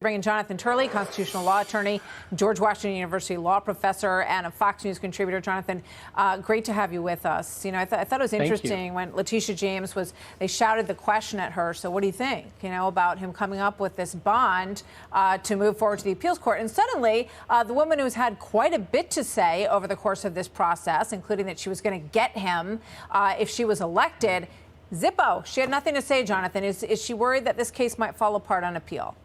Bringing Jonathan Turley, constitutional law attorney, George Washington University law professor, and a Fox News contributor. Jonathan, great to have you with us. You know, I thought it was interesting when Letitia James they shouted the question at her. So what do you think, about him coming up with this bond to move forward to the appeals court? And suddenly, the woman who's had quite a bit to say over the course of this process, including that she was going to get him if she was elected, Zippo, she had nothing to say, Jonathan. Is she worried that this case might fall apart on appeal?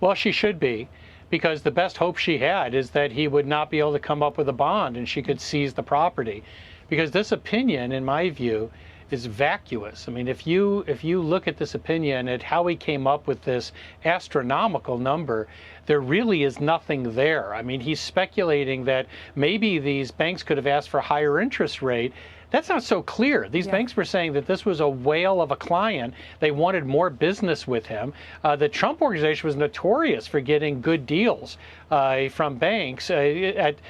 Well, she should be, because the best hope she had is that he would not be able to come up with a bond and she could seize the property. Because this opinion, in my view, is vacuous. I mean, if you look at this opinion at how he came up with this astronomical number, there really is nothing there. I mean, he's speculating that maybe these banks could have asked for a higher interest rate. That's not so clear. These banks were saying that this was a whale of a client. They wanted more business with him. The Trump organization was notorious for getting good deals from banks at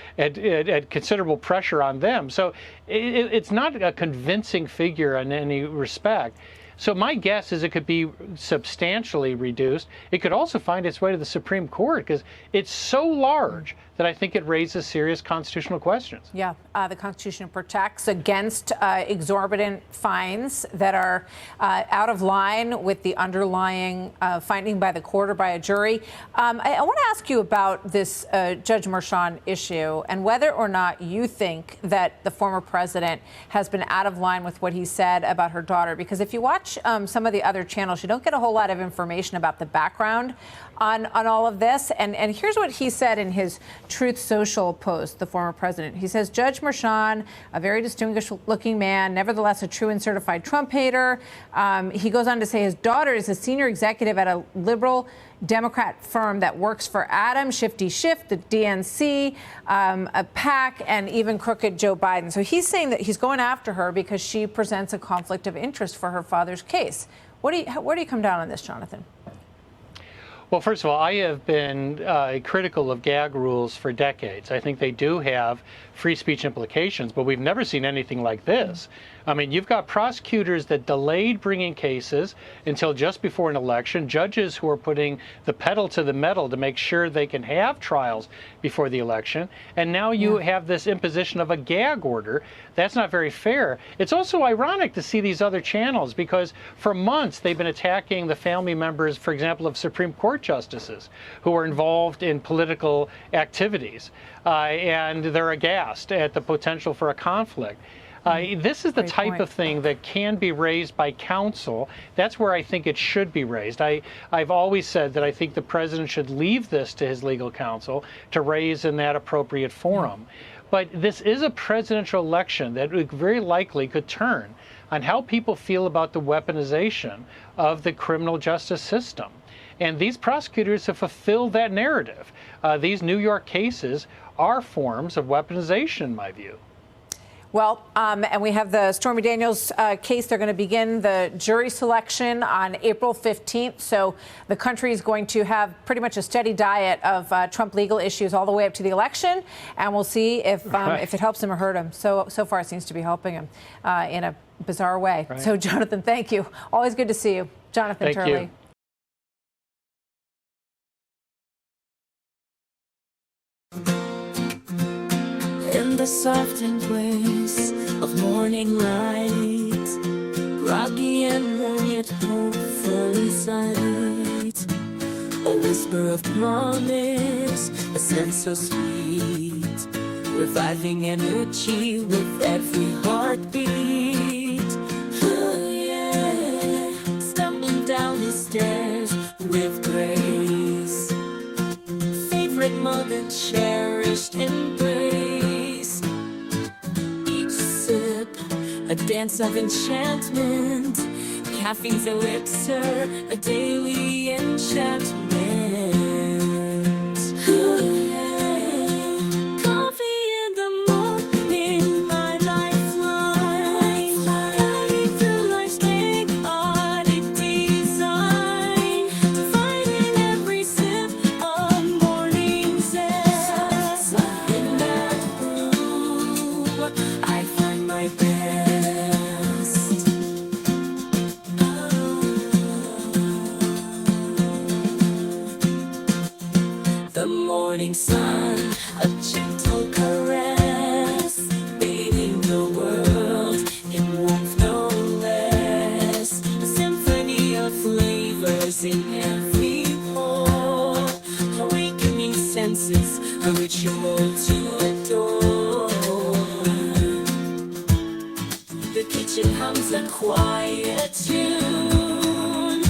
considerable pressure on them. So it's not a convincing figure in any respect. So my guess is it could be substantially reduced. It could also find its way to the Supreme Court because it's so large that I think it raises serious constitutional questions. Yeah, the Constitution protects against exorbitant fines that are out of line with the underlying finding by the court or by a jury. I want to ask you about this Judge Merchan issue and whether or not you think that the former president has been out of line with what he said about her daughter. Because if you watch some of the other channels, you don't get a whole lot of information about the background on all of this. And here's what he said in his Truth Social post, the former president. He says, Judge Merchan, a very distinguished looking man, nevertheless a true and certified Trump hater. He goes on to say his daughter is a senior executive at a liberal Democrat firm that works for Adam, Shifty Schiff, the DNC, a PAC, and even crooked Joe Biden. So he's saying that he's going after her because she presents a conflict of interest for her father's case. Where do you come down on this, Jonathan? Well, first of all, I have been critical of gag rules for decades. I think they do have free speech implications, but we've never seen anything like this. I mean, you've got prosecutors that delayed bringing cases until just before an election, judges who are putting the pedal to the metal to make sure they can have trials before the election, and now you have this imposition of a gag order. That's not very fair. It's also ironic to see these other channels because for months they've been attacking the family members, for example, of Supreme Court justices who are involved in political activities, and they're aghast at the potential for a conflict. This is the type of thing that can be raised by counsel. That's where I think it should be raised. I've always said that I think the president should leave this to his legal counsel to raise in that appropriate forum. But this is a presidential election that very likely could turn on how people feel about the weaponization of the criminal justice system. And these prosecutors have fulfilled that narrative. These New York cases are forms of weaponization, in my view. Well, and we have the Stormy Daniels case. They're going to begin the jury selection on April 15th. So the country is going to have pretty much a steady diet of Trump legal issues all the way up to the election. And we'll see if it helps him or hurt him. So far, it seems to be helping him in a bizarre way. Right. So, Jonathan, thank you. Always good to see you. Jonathan Turley. Thank you. In the soft embrace of morning light, rocky and yet hopeful inside, a whisper of promise, a sense so sweet, reviving energy with every heartbeat. Oh yeah, stumbling down the stairs with grace, favorite mother cherished embrace. A dance of enchantment, caffeine's elixir, a daily enchantment. Coffee in the morning, my lifeline, guiding through life's chaotic design, finding every sip of morning zest. In that brew, I find my best. morning sun, a gentle caress, bathing the world in warmth no less. A symphony of flavors in every pore, awakening senses, a ritual to adore. The kitchen hums a quiet tune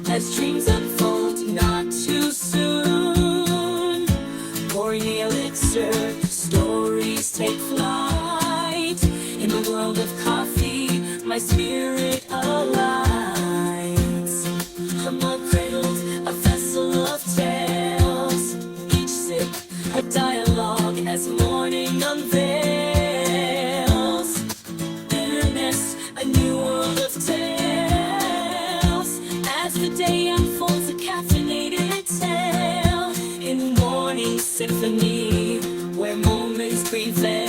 as dreams unfold not too soon. Pouring the elixir, stories take flight. In the world of coffee, my spirit aligns. I'm a cradled, a vessel of tales. Each sip, a dialogue as morning unveils. Bitterness, a new world of tales. As the day unfolds, a caffeinated tale in morning symphony, where moments prevail.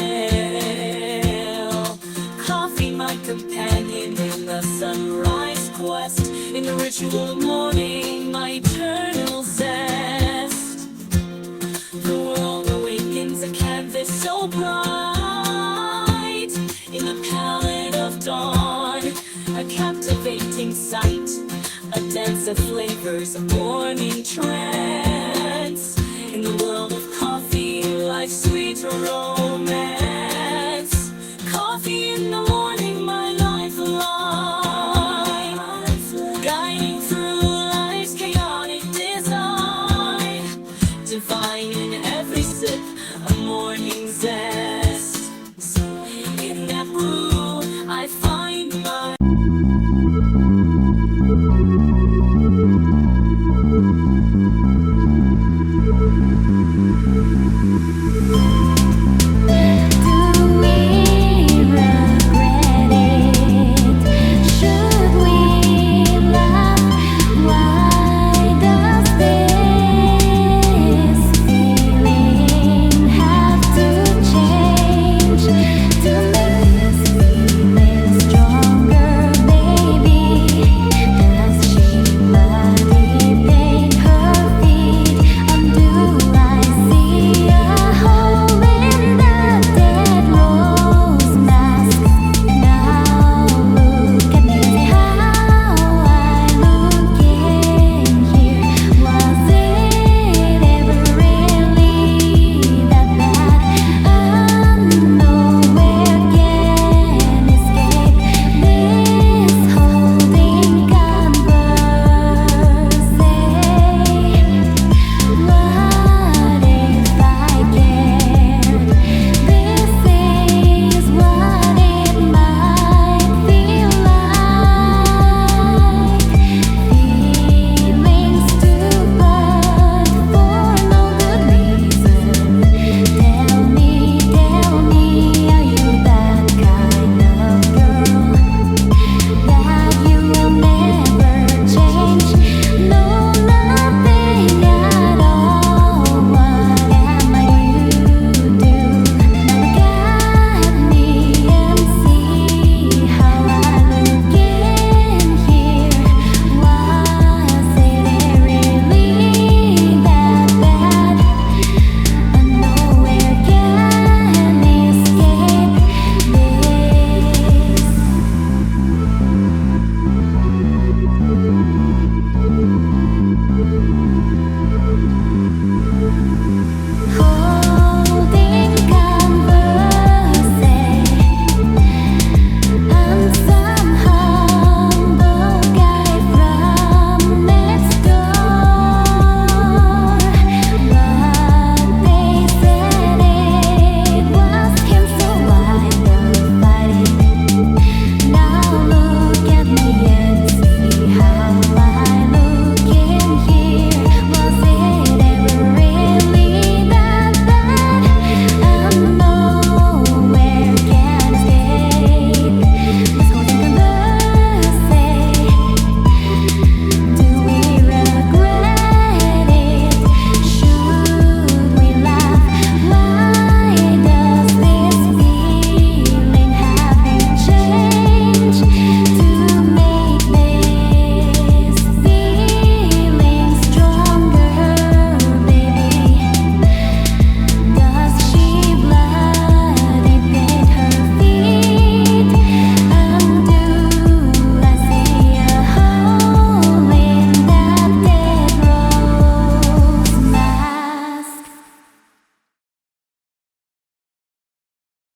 Coffee, my companion in the sunrise quest. In the ritual morning, my eternal zest. The world awakens, a canvas so bright. In the palette of dawn, a captivating sight. A dance of flavors, a morning trance. In the world of coffee, life's sweet romance.